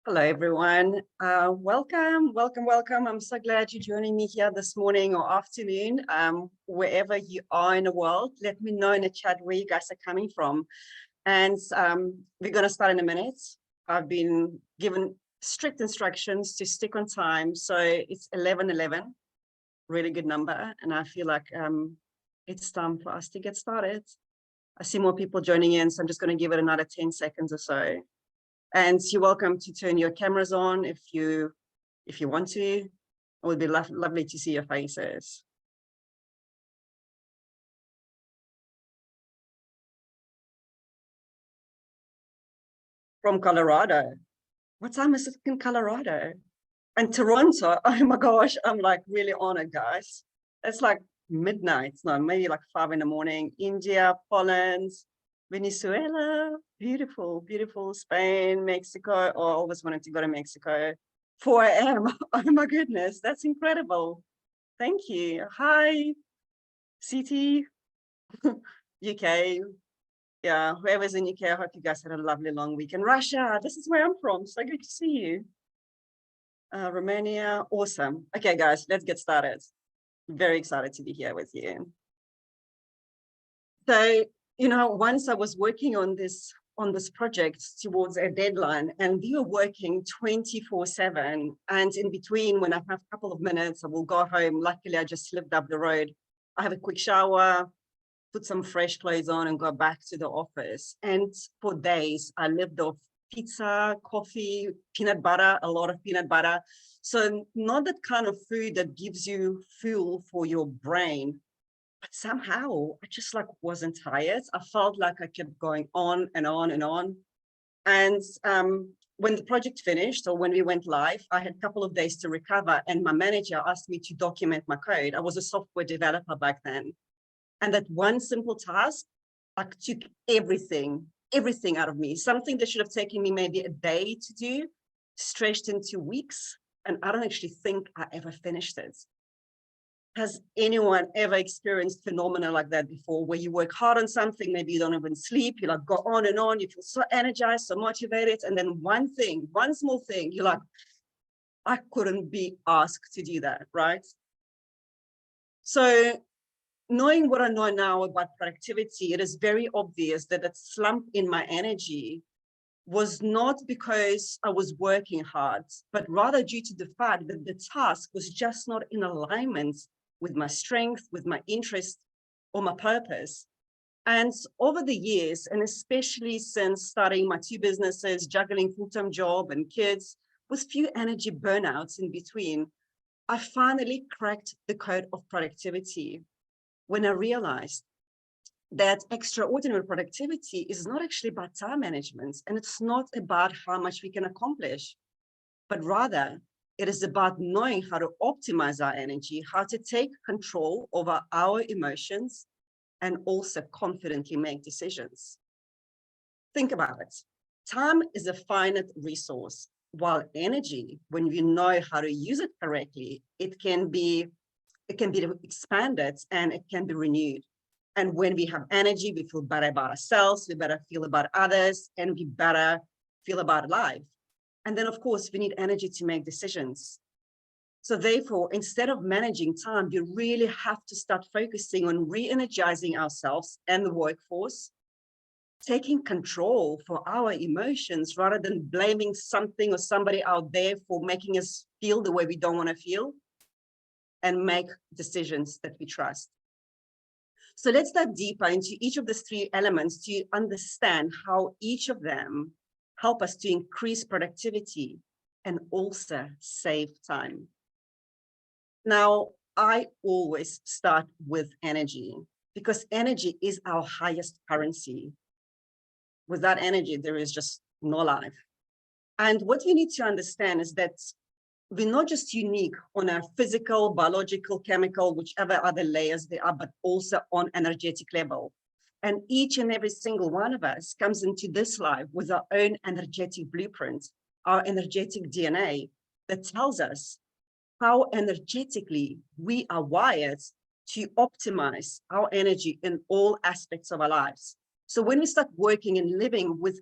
Hello, everyone. Welcome. I'm so glad you're joining me here this morning or afternoon, wherever you are in the world. Let me know in the chat where you guys are coming from. And we're going to start in a minute. I've been given strict instructions to stick on time. So it's 11:11, really good number. And I feel like it's time for us to get started. I see more people joining in, so I'm just going to give it another 10 seconds or so. And you're welcome to turn your cameras on if you want to. It would be lovely to see your faces. From Colorado. What time is it in Colorado? And Toronto, oh my gosh, I'm like really honored, guys. It's like midnight, no, maybe like 5 in the morning. India, Poland, Venezuela, beautiful, beautiful. Spain, Mexico. Oh, I always wanted to go to Mexico. 4 a.m. Oh my goodness, that's incredible. Thank you. Hi, CT, UK. Yeah, whoever's in UK, I hope you guys had a lovely long weekend. Russia, this is where I'm from. So good to see you. Romania, awesome. Okay, guys, let's get started. Very excited to be here with you. So, once I was working on this project towards a deadline, and we were working 24/7. And in between, when I have a couple of minutes, I will go home. Luckily, I just lived up the road. I have a quick shower, put some fresh clothes on, and go back to the office. And for days, I lived off pizza, coffee, peanut butter, a lot of peanut butter. So not that kind of food that gives you fuel for your brain, but somehow I just like wasn't tired. I felt like I kept going on and on and on. And when the project finished, or when we went live, I had a couple of days to recover, and my manager asked me to document my code. I was a software developer back then. And that one simple task, like, took everything out of me. Something that should have taken me maybe a day to do, stretched into weeks. And I don't actually think I ever finished it. Has anyone ever experienced phenomena like that before, where you work hard on something, maybe you don't even sleep, you like go on and on, you feel so energized, so motivated, and then one small thing, you're like, I couldn't be asked to do that, right? So knowing what I know now about productivity, it is very obvious that that slump in my energy was not because I was working hard, but rather due to the fact that the task was just not in alignment with my strength, with my interest, or my purpose. And over the years, and especially since starting my 2 businesses, juggling full-time job and kids, with few energy burnouts in between, I finally cracked the code of productivity when I realized that extraordinary productivity is not actually about time management, and it's not about how much we can accomplish, but rather it is about knowing how to optimize our energy, how to take control over our emotions, and also confidently make decisions. Think about it. Time is a finite resource, while energy, when you know how to use it correctly, it can be expanded and it can be renewed. And when we have energy, we feel better about ourselves, we better feel about others, and we better feel about life. And then, of course, we need energy to make decisions. So therefore, instead of managing time, you really have to start focusing on re-energizing ourselves and the workforce, taking control for our emotions rather than blaming something or somebody out there for making us feel the way we don't want to feel, and make decisions that we trust. So let's dive deeper into each of these 3 elements to understand how each of them help us to increase productivity and also save time. Now, I always start with energy, because energy is our highest currency. Without energy, there is just no life. And what you need to understand is that we're not just unique on a physical, biological, chemical, whichever other layers they are, but also on energetic level. And each and every single one of us comes into this life with our own energetic blueprint, our energetic DNA that tells us how energetically we are wired to optimize our energy in all aspects of our lives. So when we start working and living with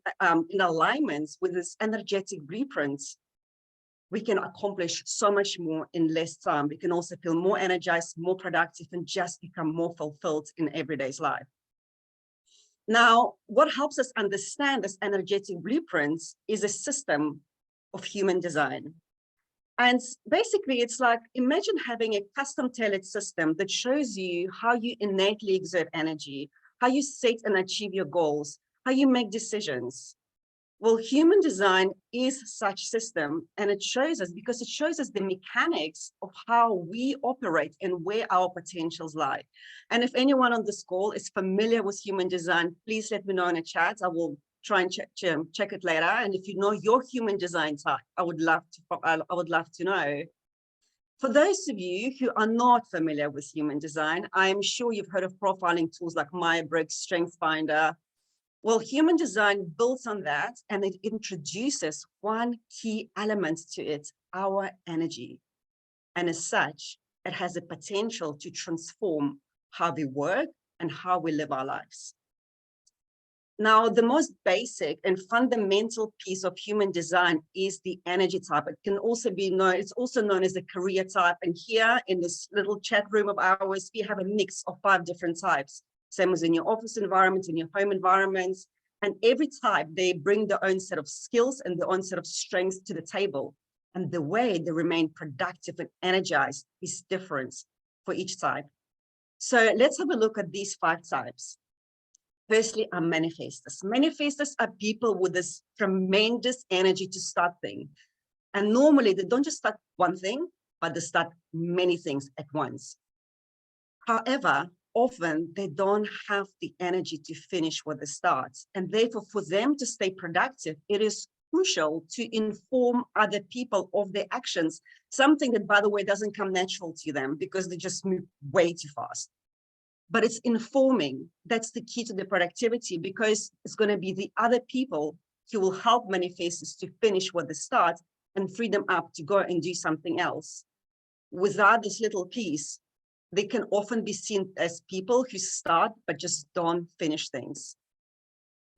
in alignment with this energetic blueprints, we can accomplish so much more in less time. We can also feel more energized, more productive, and just become more fulfilled in everyday's life. Now, what helps us understand this energetic blueprints is a system of human design. And basically, it's like, imagine having a custom tailored system that shows you how you innately exert energy, how you set and achieve your goals, how you make decisions. Well, human design is such system, and it shows us, because it shows us the mechanics of how we operate and where our potentials lie. And if anyone on this call is familiar with human design, please let me know in the chat. I will try and check it later. And if you know your human design type, I would love to know. For those of you who are not familiar with human design, I am sure you've heard of profiling tools like Myers-Briggs, StrengthsFinder. Well, human design builds on that, and it introduces one key element to it, our energy. And as such, it has a potential to transform how we work and how we live our lives. Now, the most basic and fundamental piece of human design is the energy type. It can also be known, it's also known as the career type. And here in this little chat room of ours, we have a mix of 5 different types. Same as in your office environment, in your home environments. And every type, they bring their own set of skills and their own set of strengths to the table. And the way they remain productive and energized is different for each type. So let's have a look at these 5 types. Firstly, are manifestors. Manifestors are people with this tremendous energy to start things. And normally they don't just start one thing, but they start many things at once. However, often they don't have the energy to finish what they start. And therefore, for them to stay productive, it is crucial to inform other people of their actions, something that, by the way, doesn't come natural to them because they just move way too fast. But it's informing. That's the key to the productivity, because it's going to be the other people who will help manifestors to finish what they start and free them up to go and do something else. Without this little piece, they can often be seen as people who start but just don't finish things.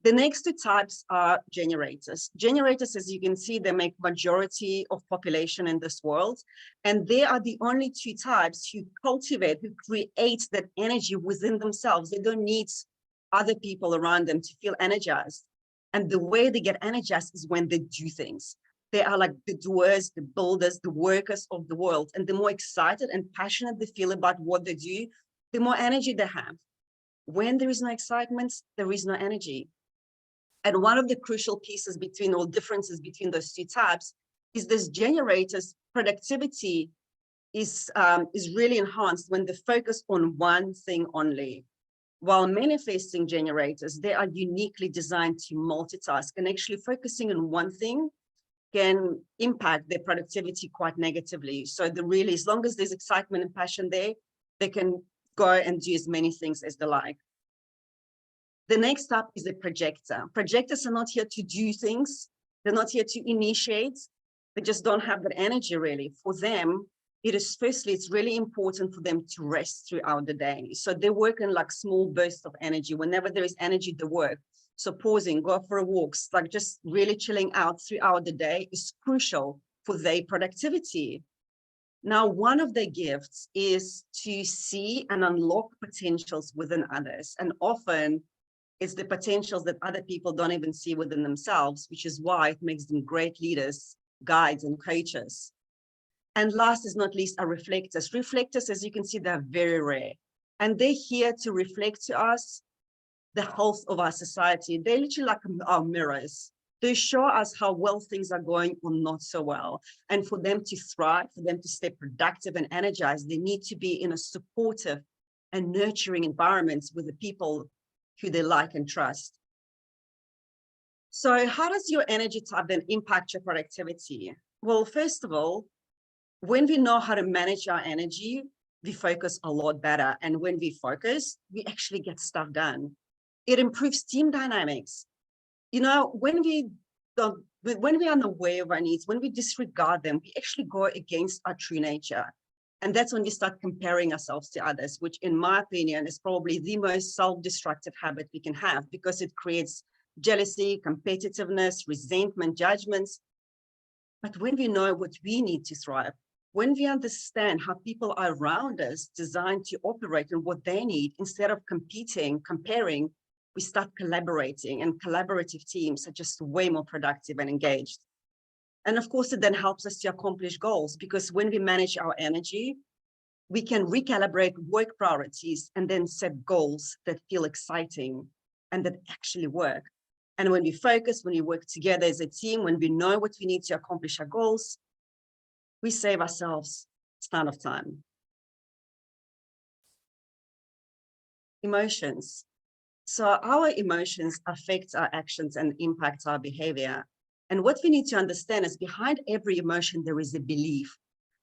The next 2 types are generators. Generators, as you can see, they make majority of population in this world. And they are the only 2 types who cultivate, who create that energy within themselves. They don't need other people around them to feel energized. And the way they get energized is when they do things. They are like the doers, the builders, the workers of the world. And the more excited and passionate they feel about what they do, the more energy they have. When there is no excitement, there is no energy. And one of the crucial pieces between, or differences between those 2 types, is this generators' productivity is really enhanced when they focus on one thing only. While manifesting generators, they are uniquely designed to multitask, and actually focusing on one thing can impact their productivity quite negatively. So really, as long as there's excitement and passion there, they can go and do as many things as they like. The next up is a projector. Projectors are not here to do things. They're not here to initiate. They just don't have that energy, really. For them, it's really important for them to rest throughout the day. So they work in like small bursts of energy. Whenever there is energy, they work. So pausing, go for walks, like just really chilling out throughout the day is crucial for their productivity. Now, one of their gifts is to see and unlock potentials within others. And often it's the potentials that other people don't even see within themselves, which is why it makes them great leaders, guides, and coaches. And last is not least are reflectors. Reflectors, as you can see, they're very rare. And they're here to reflect to us the health of our society. They're literally like our mirrors. They show us how well things are going or not so well. And for them to thrive, for them to stay productive and energized, they need to be in a supportive and nurturing environment with the people who they like and trust. So how does your energy type then impact your productivity? Well, first of all, when we know how to manage our energy, we focus a lot better. And when we focus, we actually get stuff done. It improves team dynamics. You know, when we are unaware of our needs, when we disregard them, we actually go against our true nature. And that's when we start comparing ourselves to others, which in my opinion is probably the most self-destructive habit we can have, because it creates jealousy, competitiveness, resentment, judgments. But when we know what we need to thrive, when we understand how people around us designed to operate and what they need, instead of competing, comparing, we start collaborating, and collaborative teams are just way more productive and engaged. And of course, it then helps us to accomplish goals, because when we manage our energy, we can recalibrate work priorities and then set goals that feel exciting and that actually work. And when we focus, when we work together as a team, when we know what we need to accomplish our goals, we save ourselves a ton of time. Emotions. So our emotions affect our actions and impact our behavior. And what we need to understand is behind every emotion, there is a belief.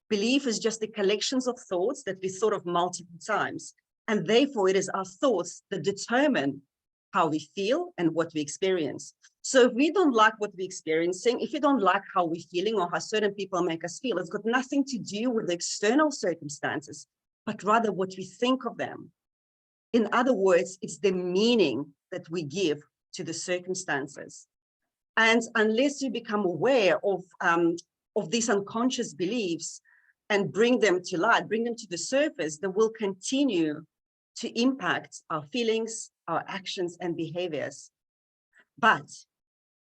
Belief is just a collection of thoughts that we thought of multiple times. And therefore, it is our thoughts that determine how we feel and what we experience. So if we don't like what we're experiencing, if we don't like how we're feeling or how certain people make us feel, it's got nothing to do with the external circumstances, but rather what we think of them. In other words, it's the meaning that we give to the circumstances. And unless you become aware of these unconscious beliefs and bring them to light, bring them to the surface, they will continue to impact our feelings, our actions, and behaviors. But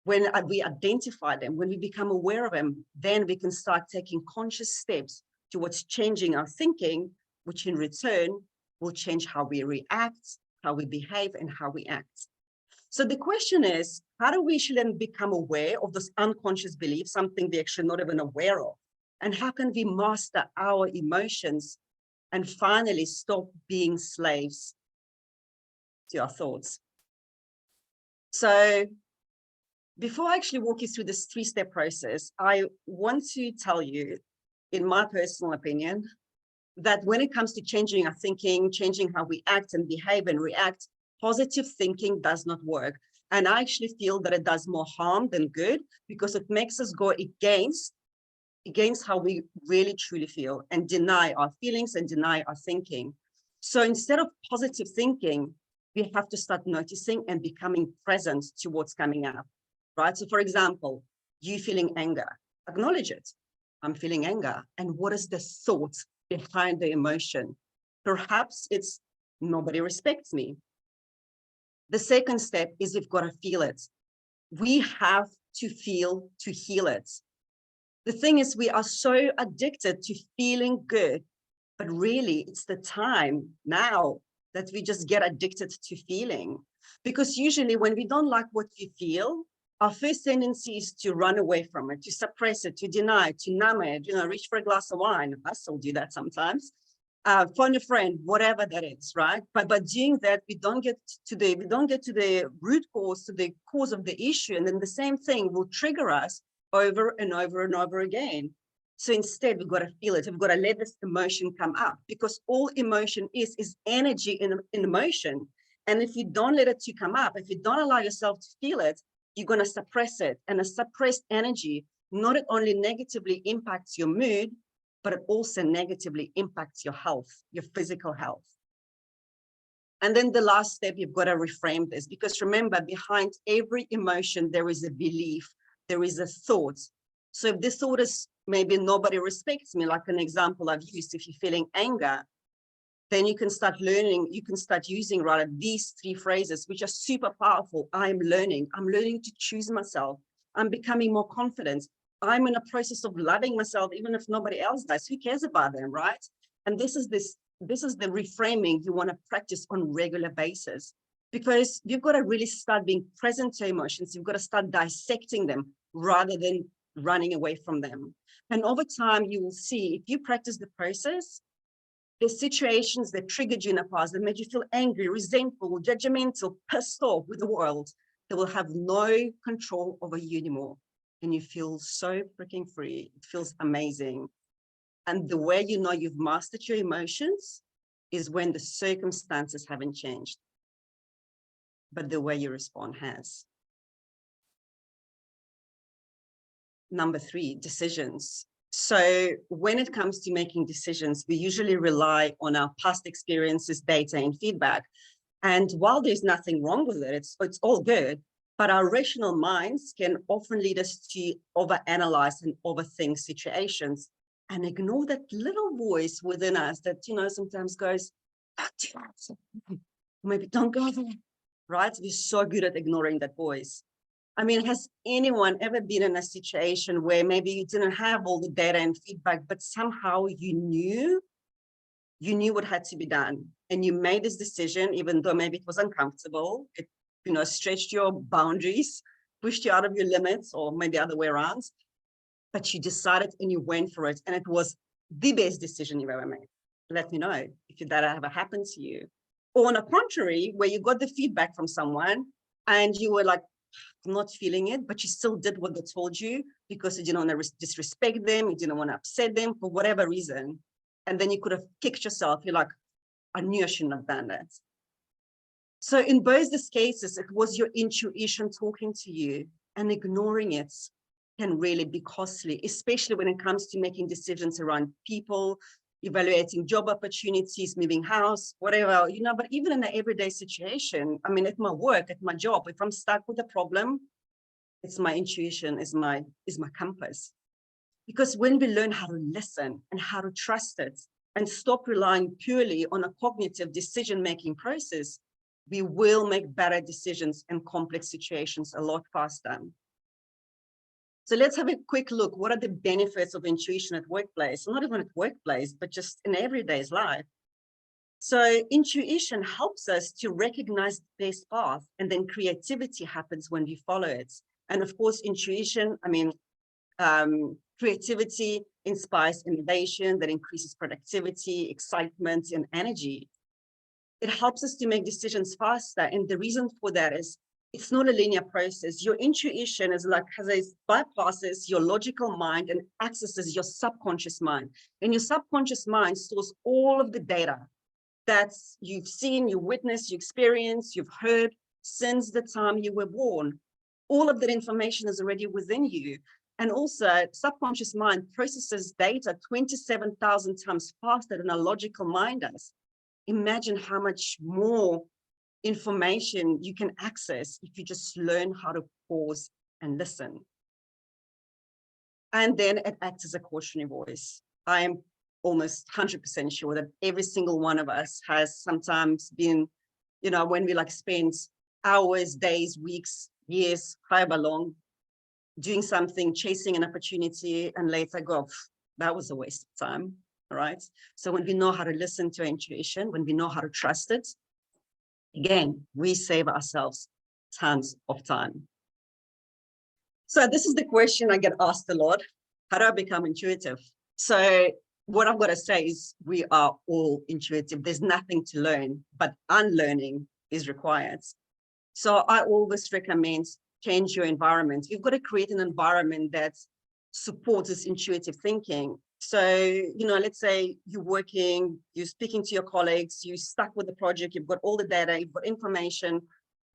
when we identify them, when we become aware of them, then we can start taking conscious steps towards changing our thinking, which in return will change how we react, how we behave, and how we act. So the question is, how do we then become aware of this unconscious belief, something we're actually not even aware of? And how can we master our emotions and finally stop being slaves to our thoughts? So before I actually walk you through this 3-step process, I want to tell you, in my personal opinion, that when it comes to changing our thinking, changing how we act and behave and react, positive thinking does not work. And I actually feel that it does more harm than good, because it makes us go against how we really truly feel and deny our feelings and deny our thinking. So instead of positive thinking, we have to start noticing and becoming present to what's coming up, right? So for example, you feeling anger, acknowledge it. I'm feeling anger. And what is the thought behind the emotion? Perhaps it's nobody respects me. The second step is we've got to feel it. We have to feel to heal it. The thing is, we are so addicted to feeling good, but really it's the time now that we just get addicted to feeling. Because usually when we don't like what we feel, our first tendency is to run away from it, to suppress it, to deny it, to numb it, reach for a glass of wine. I still do that sometimes. Phone a friend, whatever that is, right? But by doing that, we don't get to the root cause, to the cause of the issue, and then the same thing will trigger us over and over and over again. So instead, we've got to feel it. We've got to let this emotion come up, because all emotion is energy in motion. And if you don't let it to come up, if you don't allow yourself to feel it, you're going to suppress it. And a suppressed energy not only negatively impacts your mood, but it also negatively impacts your health, your physical health. And then the last step, you've got to reframe this, because remember, behind every emotion, there is a belief, there is a thought. So if this thought is maybe nobody respects me, like an example I've used, if you're feeling anger, then you can start learning, you can start using rather these 3 phrases, which are super powerful. I'm learning to choose myself. I'm becoming more confident. I'm in a process of loving myself, even if nobody else does. Who cares about them, right? And this is the reframing you want to practice on a regular basis, because you've got to really start being present to emotions. You've got to start dissecting them rather than running away from them. And over time, you will see, if you practice the process, the situations that triggered you in the past, that made you feel angry, resentful, judgmental, pissed off with the world, they will have no control over you anymore. And you feel so freaking free. It feels amazing. And the way you know you've mastered your emotions is when the circumstances haven't changed, but the way you respond has. Number 3, decisions. So when it comes to making decisions, we usually rely on our past experiences, data, and feedback. And while there's nothing wrong with it, it's all good, but our rational minds can often lead us to overanalyze and overthink situations and ignore that little voice within us that, sometimes goes, "Don't do that." Maybe don't go there, right? We're so good at ignoring that voice. I mean, has anyone ever been in a situation where maybe you didn't have all the data and feedback, but somehow you knew what had to be done, and you made this decision, even though maybe it was uncomfortable, it, stretched your boundaries, pushed you out of your limits, or maybe the other way around, but you decided and you went for it, and it was the best decision you've ever made? Let me know if that ever happened to you. Or on the contrary, where you got the feedback from someone and you were like, I'm not feeling it, but you still did what they told you because you didn't want to disrespect them, you didn't want to upset them for whatever reason. And then you could have kicked yourself. You're like, I knew I shouldn't have done that. So in both these cases, it was your intuition talking to you, and ignoring it can really be costly, especially when it comes to making decisions around people, evaluating job opportunities, moving house, whatever, but even in an everyday situation, I mean, at my work, at my job, if I'm stuck with a problem, it's my intuition is my compass. Because when we learn how to listen and how to trust it and stop relying purely on a cognitive decision-making process, we will make better decisions in complex situations a lot faster. So let's have a quick look. What are the benefits of intuition at workplace? Not even at workplace, but just in everyday's life. So intuition helps us to recognize the best path, and then creativity happens when we follow it. And of course, intuition, creativity inspires innovation that increases productivity, excitement, and energy. It helps us to make decisions faster. And the reason for that is it's not a linear process. Your intuition is like bypasses your logical mind and accesses your subconscious mind. And your subconscious mind stores all of the data that you've seen, you witnessed, you experienced, you've heard since the time you were born. All of that information is already within you. And also, subconscious mind processes data 27,000 times faster than a logical mind does. Imagine how much more information you can access if you just learn how to pause and listen. And then it acts as a cautionary voice. I am almost 100% sure that every single one of us has sometimes been, when we spend hours, days, weeks, years, however long, doing something, chasing an opportunity, and later go, that was a waste of time, all right? So when we know how to listen to intuition, when we know how to trust it, again, we save ourselves tons of time. So this is the question I get asked a lot. How do I become intuitive? So what I've got to say is we are all intuitive. There's nothing to learn, but unlearning is required. So I always recommend change your environment. You've got to create an environment that supports this intuitive thinking. So, let's say you're working, you're speaking to your colleagues, you're stuck with the project, you've got all the data, you've got information,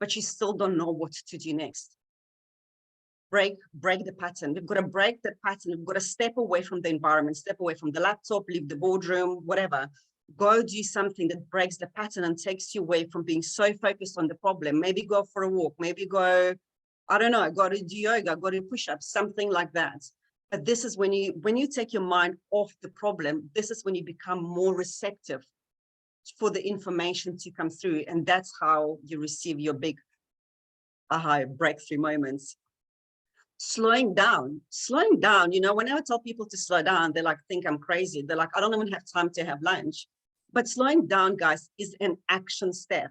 but you still don't know what to do next. Break the pattern. We've got to break the pattern. We've got to step away from the environment, step away from the laptop, leave the boardroom, whatever. Go do something that breaks the pattern and takes you away from being so focused on the problem. Maybe go for a walk, maybe go, I don't know, go to do yoga, go to push-ups, something like that. But this is when you take your mind off the problem, this is when you become more receptive for the information to come through. And that's how you receive your big aha breakthrough moments. Slowing down, whenever I tell people to slow down, they think I'm crazy. They're like, I don't even have time to have lunch. But slowing down, guys, is an action step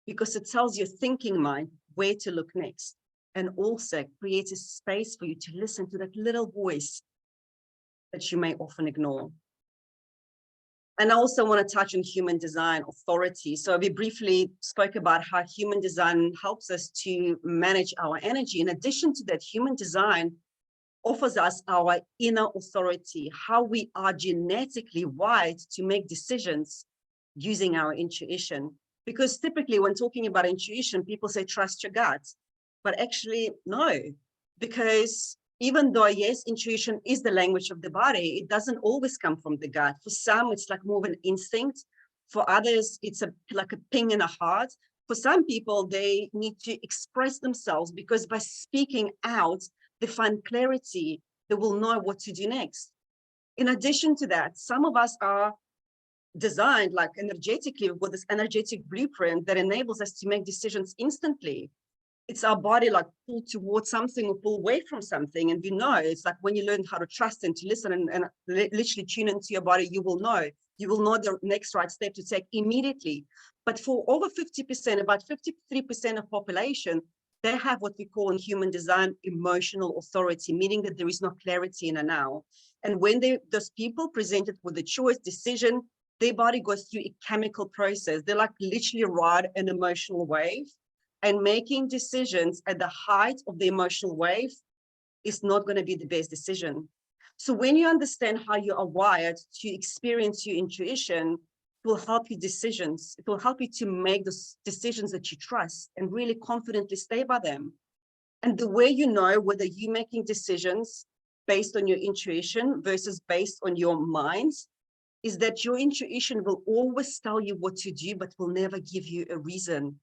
because it tells your thinking mind where to look next, and also creates a space for you to listen to that little voice that you may often ignore. And I also want to touch on human design authority. So we briefly spoke about how human design helps us to manage our energy. In addition to that, human design offers us our inner authority, how we are genetically wired to make decisions using our intuition. Because typically when talking about intuition, people say, trust your gut. But actually, no, because even though, yes, intuition is the language of the body, it doesn't always come from the gut. For some, it's like more of an instinct. For others, it's like a ping in the heart. For some people, they need to express themselves because by speaking out, they find clarity. They will know what to do next. In addition to that, some of us are designed like energetically with this energetic blueprint that enables us to make decisions instantly. It's our body like pull towards something or pull away from something. And you know, it's like when you learn how to trust and to listen and literally tune into your body, you will know the next right step to take immediately. But for over 50%, about 53% of population, they have what we call in human design emotional authority, meaning that there is no clarity in a now. And when those people presented with a choice decision, their body goes through a chemical process. They like literally ride an emotional wave, and making decisions at the height of the emotional wave is not going to be the best decision. So when you understand how you are wired to experience your intuition, it will help you decisions. It will help you to make those decisions that you trust and really confidently stay by them. And the way you know whether you're making decisions based on your intuition versus based on your mind is that your intuition will always tell you what to do, but will never give you a reason,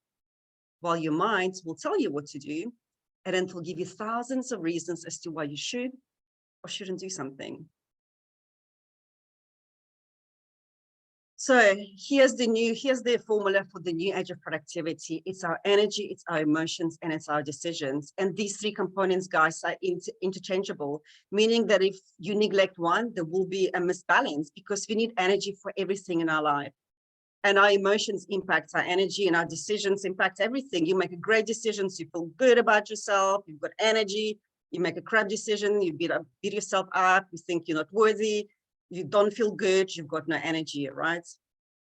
while your mind will tell you what to do, and then it will give you thousands of reasons as to why you should or shouldn't do something. So here's the formula for the new age of productivity. It's our energy, it's our emotions, and it's our decisions. And these three components, guys, are interchangeable, meaning that if you neglect one, there will be a misbalance because we need energy for everything in our life. And our emotions impact our energy, and our decisions impact everything. You make a great decision, so you feel good about yourself, you've got energy. You make a crap decision, you beat yourself up, you think you're not worthy, you don't feel good, you've got no energy, right?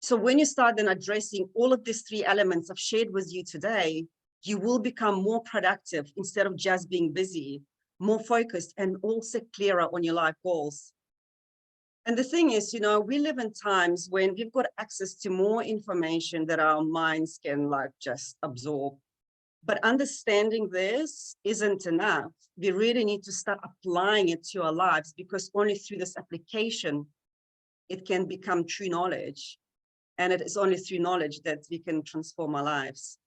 So when you start then addressing all of these three elements I've shared with you today, you will become more productive instead of just being busy, more focused, and also clearer on your life goals. And the thing is, you know, we live in times when we've got access to more information that our minds can like just absorb. But understanding this isn't enough. We really need to start applying it to our lives, because only through this application, it can become true knowledge. And it is only through knowledge that we can transform our lives.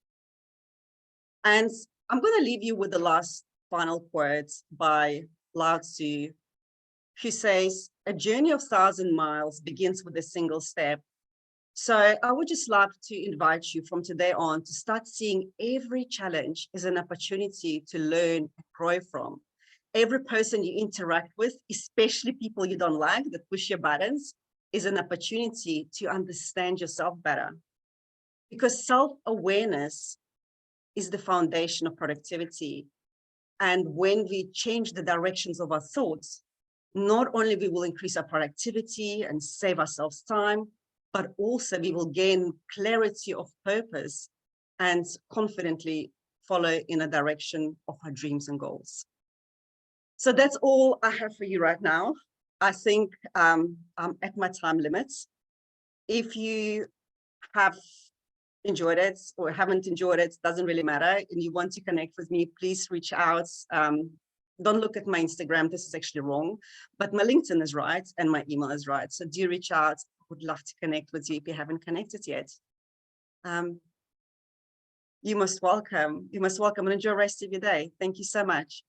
And I'm going to leave you with the last final quote by Lao Tzu, who says, "A journey of 1,000 miles begins with a single step." So I would just love to invite you from today on to start seeing every challenge as an opportunity to learn and grow from. Every person you interact with, especially people you don't like that push your buttons, is an opportunity to understand yourself better. Because self-awareness is the foundation of productivity. And when we change the directions of our thoughts, not only we will increase our productivity and save ourselves time, but also we will gain clarity of purpose and confidently follow in a direction of our dreams and goals. So that's all I have for you right now. I think I'm at my time limits. If you have enjoyed it or haven't enjoyed it, doesn't really matter, and you want to connect with me, please reach out. Don't look at my Instagram, this is actually wrong, but my LinkedIn is right and my email is right. So do reach out. Would love to connect with you if you haven't connected yet. You most welcome and enjoy the rest of your day. Thank you so much.